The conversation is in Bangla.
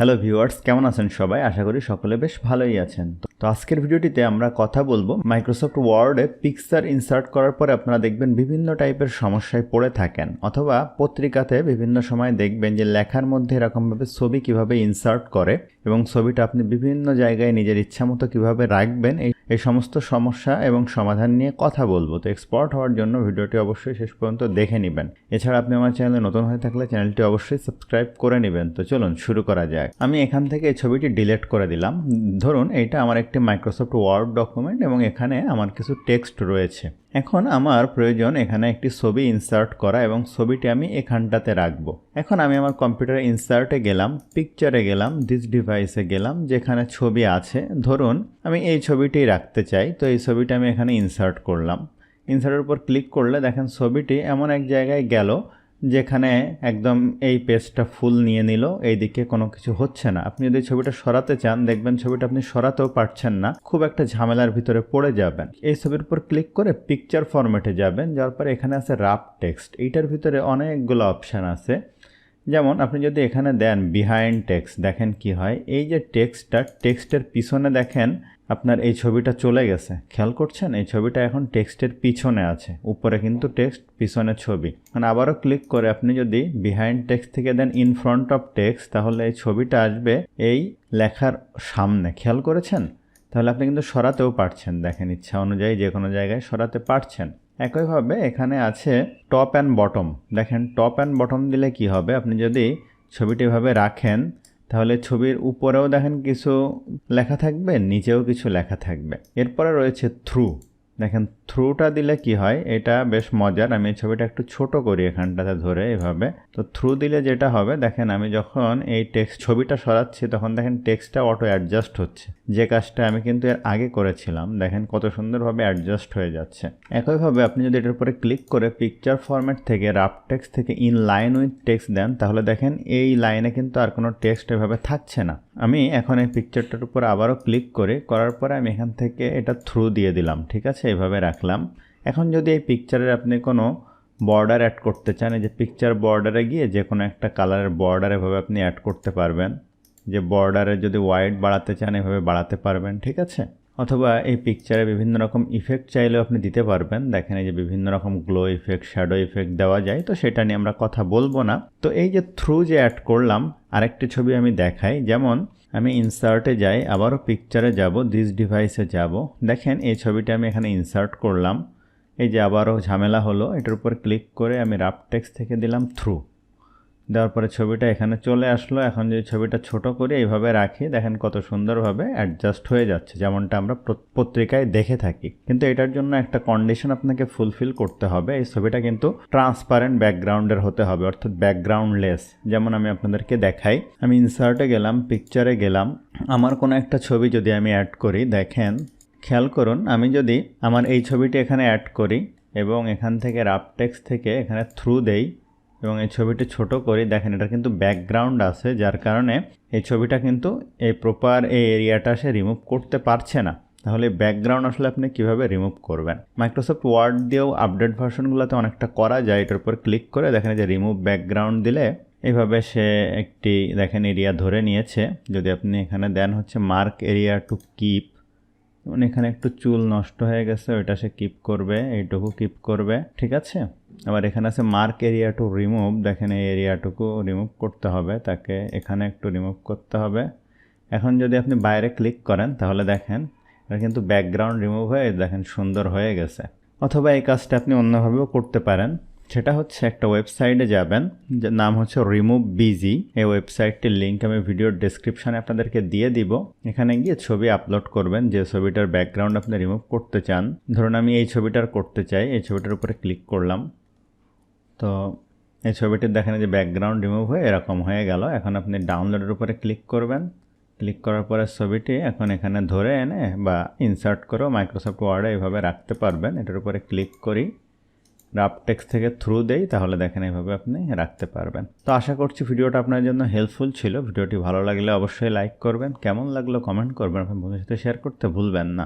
হ্যালো ভিউয়ার্স, কেমন আছেন সবাই? আশা করি সকলে বেশ ভালোই আছেন। তো আজকের ভিডিওটিতে আমরা কথা বলবো মাইক্রোসফট ওয়ার্ডে পিকচার ইনসার্ট করার পরে আপনারা দেখবেন বিভিন্ন টাইপের সমস্যায় পড়ে থাকেন, অথবা পত্রিকাতে বিভিন্ন সময় দেখবেন যে লেখার মধ্যে এরকমভাবে ছবি কিভাবে ইনসার্ট করে এবং ছবিটা আপনি বিভিন্ন জায়গায় নিজের ইচ্ছা মতো কীভাবে রাখবেন, এই সমস্ত সমস্যা এবং সমাধান নিয়ে কথা বলবো। তো এক্সপার্ট হওয়ার জন্য ভিডিওটি অবশ্যই শেষ পর্যন্ত দেখে নেবেন। এছাড়া আপনি আমার চ্যানেলে নতুন হয়ে থাকলে চ্যানেলটি অবশ্যই সাবস্ক্রাইব করে নেবেন। তো চলুন শুরু করা যাক। আমি এখান থেকে এই ছবিটি ডিলিট করে দিলাম। ধরুন এইটা আমার একটি মাইক্রোসফট ওয়ার্ড ডকুমেন্ট এবং এখানে আমার কিছু টেক্সট রয়েছে। এখন আমার প্রয়োজন এখানে একটি ছবি ইনসার্ট করা এবং ছবিটি আমি এখানটাতে রাখবো। এখন আমি আমার কম্পিউটারে ইনসার্টে গেলাম, পিকচারে গেলাম, দিস ডিভাইসে গেলাম, যেখানে ছবি আছে। ধরুন আমি এই ছবিটি রাখতে চাই, তো এই ছবিটা আমি এখানে ইনসার্ট করলাম। ইনসার্টের উপর ক্লিক করলে দেখেন ছবিটি এমন এক জায়গায় গেল যেখানে একদম এই পেজটা ফুল নিয়ে নিল, এইদিকে কোনো কিছু হচ্ছে না। আপনি যদি ছবিটা সরাতে চান দেখবেন ছবিটা আপনি সরাতেও পারছেন না, খুব একটা ঝামেলার ভিতরে পড়ে যাবেন। এই ছবির উপর ক্লিক করে পিকচার ফরম্যাটে যাবেন, যাওয়ার পরে এখানে আছে রাফ টেক্সট। এইটার ভিতরে অনেকগুলো অপশান আছে। যেমন আপনি যদি এখানে দেন বিহাইন্ড টেক্সট, দেখেন কি হয়। এই যে টেক্সটের পিছনে দেখেন আপনার এই ছবিটা চলে গেছে। খেয়াল করছেন, এই ছবিটা এখন টেক্সটের পিছনে আছে, উপরে কিন্তু টেক্সট, পিছনে ছবি। মানে আবারও ক্লিক করে আপনি যদি বিহাইন্ড টেক্সট থেকে দেন ইন ফ্রন্ট অফ টেক্সট, তাহলে এই ছবিটা আসবে এই লেখার সামনে। খেয়াল করেছেন? তাহলে আপনি কিন্তু সরাতেও পারছেন, দেখেন ইচ্ছা অনুযায়ী যে কোনো জায়গায় সরাতে পারছেন। একইভাবে এখানে আছে টপ অ্যান্ড বটম। দেখেন টপ অ্যান্ড বটম দিলে কি হবে, আপনি যদি ছবিটি এভাবে রাখেন তাহলে ছবির উপরেও দেখেন কিছু লেখা থাকবে, নিচেও কিছু লেখা থাকবে। এরপরে রয়েছে থ্রু। দেখেন থ্রুটা দিলে কি হয়, এটা বেশ মজার। আমি এই ছবিটা একটু ছোট করি এখানটাতে ধরে এভাবে। তো থ্রু দিলে যেটা হবে, দেখেন আমি যখন এই ছবিটা সরাচ্ছি তখন দেখেন টেক্সটটা অটো অ্যাডজাস্ট হচ্ছে, যে কাজটা আমি কিন্তু এর আগে করেছিলাম। দেখেন কত সুন্দরভাবে অ্যাডজাস্ট হয়ে যাচ্ছে। একইভাবে আপনি যদি এটার উপরে ক্লিক করে পিকচার ফরম্যাট থেকে রাফ টেক্সট থেকে ইন লাইন উইথ টেক্সট দেন, তাহলে দেখেন এই লাইনে কিন্তু আর কোনো টেক্সট এভাবে থাকছে না। আমি এখন এই পিকচারটার উপর আবারও ক্লিক করার পরে আমি এখান থেকে এটা থ্রু দিয়ে দিলাম, ঠিক আছে, এইভাবে রাখলাম। এখন যদি এই পিকচারের আপনি কোনো বর্ডার অ্যাড করতে চান, এই যে পিকচার বর্ডারে গিয়ে যে কোনো একটা কালারের বর্ডার এভাবে আপনি অ্যাড করতে পারবেন। যে বর্ডারে যদি হোয়াইট বাড়াতে চান এভাবে বাড়াতে পারবেন, ঠিক আছে। অথবা এই পিকচারে বিভিন্ন রকম ইফেক্ট চাইলেও আপনি দিতে পারবেন। দেখেন এই যে বিভিন্ন রকম গ্লো ইফেক্ট, শ্যাডো ইফেক্ট দেওয়া যায়, তো সেটা নিয়ে আমরা কথা বলবো না। তো এই যে থ্রু যে অ্যাড করলাম, আরেকটি ছবি আমি দেখাই। যেমন আমি ইনসার্টে যাই, আবারও পিকচারে যাব, দিস ডিভাইসে যাব। দেখেন এই ছবিটা আমি এখানে ইনসার্ট করলাম। এই যে আবারও ঝামেলা হলো, এটার উপর ক্লিক করে আমি রাফ টেক্সট থেকে দিলাম থ্রু, দেওয়ার পরে ছবিটা এখানে চলে আসলো। এখন যদি ছবিটা ছোট করে এইভাবে রাখি, দেখেন কত সুন্দরভাবে অ্যাডজাস্ট হয়ে যাচ্ছে, যেমনটা আমরা পত্রিকায় দেখে থাকি। কিন্তু এটার জন্য একটা কন্ডিশন আপনাকে ফুলফিল করতে হবে, এই ছবিটা কিন্তু ট্রান্সপারেন্ট ব্যাকগ্রাউন্ডের হতে হবে, অর্থাৎ ব্যাকগ্রাউন্ডলেস। যেমন আমি আপনাদেরকে দেখাই, আমি ইনসার্টে গেলাম, পিকচারে গেলাম, আমার কোনো একটা ছবি যদি আমি অ্যাড করি, দেখেন খেয়াল করুন, আমি যদি আমার এই ছবিটি এখানে অ্যাড করি এবং এখান থেকে রাফ টেক্সট থেকে এখানে থ্রু দেই এবং এই ছবিটি ছোট করি, দেখেন এটা কিন্তু ব্যাকগ্রাউন্ড আছে, যার কারণে এই ছবিটা কিন্তু এই প্রপার এই এরিয়াটা সে রিমুভ করতে পারছে না। তাহলে ব্যাকগ্রাউন্ড আসলে আপনি কিভাবে রিমুভ করবেন? মাইক্রোসফট ওয়ার্ড দিয়েও আপডেট ভার্সনগুলোতে অনেকটা করা যায়। এটার উপর ক্লিক করে দেখেন যে রিমুভ ব্যাকগ্রাউন্ড দিলে এইভাবে সে একটি দেখেন এরিয়া ধরে নিয়েছে। যদি আপনি এখানে দেন হচ্ছে মার্ক এরিয়া টু কিপ, এখানে একটু চুল নষ্ট হয়ে গেছে, ওইটা সে কিপ করবে, এইটুকু কিপ করবে, ঠিক আছে। আবার এখানে আছে মার্ক এরিয়া টু রিমুভ, দেখেন এই এরিয়াটুকু রিমুভ করতে হবে তাকে, এখানে একটু রিমুভ করতে হবে। এখন যদি আপনি বাইরে ক্লিক করেন তাহলে দেখেন এটা কিন্তু ব্যাকগ্রাউন্ড রিমুভ হয়ে দেখেন সুন্দর হয়ে গেছে। অথবা এই কাজটা আপনি অন্যভাবেও করতে পারেন, সেটা হচ্ছে একটা ওয়েবসাইটে যাবেন, যার নাম হচ্ছে রিমুভ বিজি। এই ওয়েবসাইটটির লিঙ্ক আমি ভিডিওর ডেসক্রিপশানে আপনাদেরকে দিয়ে দিব। এখানে গিয়ে ছবি আপলোড করবেন, যে ছবিটার ব্যাকগ্রাউন্ড আপনি রিমুভ করতে চান। ধরুন আমি এই ছবিটার করতে চাই, এই ছবিটার উপরে ক্লিক করলাম, তো এই ছবিটির দেখেন যে ব্যাকগ্রাউন্ড রিমুভ হয়ে এরকম হয়ে গেল। এখন আপনি ডাউনলোডের উপরে ক্লিক করবেন, ক্লিক করার পরে ছবিটি এখন এখানে ধরে এনে বা ইনসার্ট করেও মাইক্রোসফট ওয়ার্ডে এইভাবে রাখতে পারবেন। এটার উপরে ক্লিক করি, রাফ টেক্সট থেকে থ্রু দেই, তাহলে দেখেন এইভাবে আপনি রাখতে পারবেন। তো আশা করছি ভিডিওটা আপনার জন্য হেল্পফুল ছিল। ভিডিওটি ভালো লাগলে অবশ্যই লাইক করবেন, কেমন লাগলো কমেন্ট করবেন, আপনার বন্ধুদের সাথে শেয়ার করতে ভুলবেন না।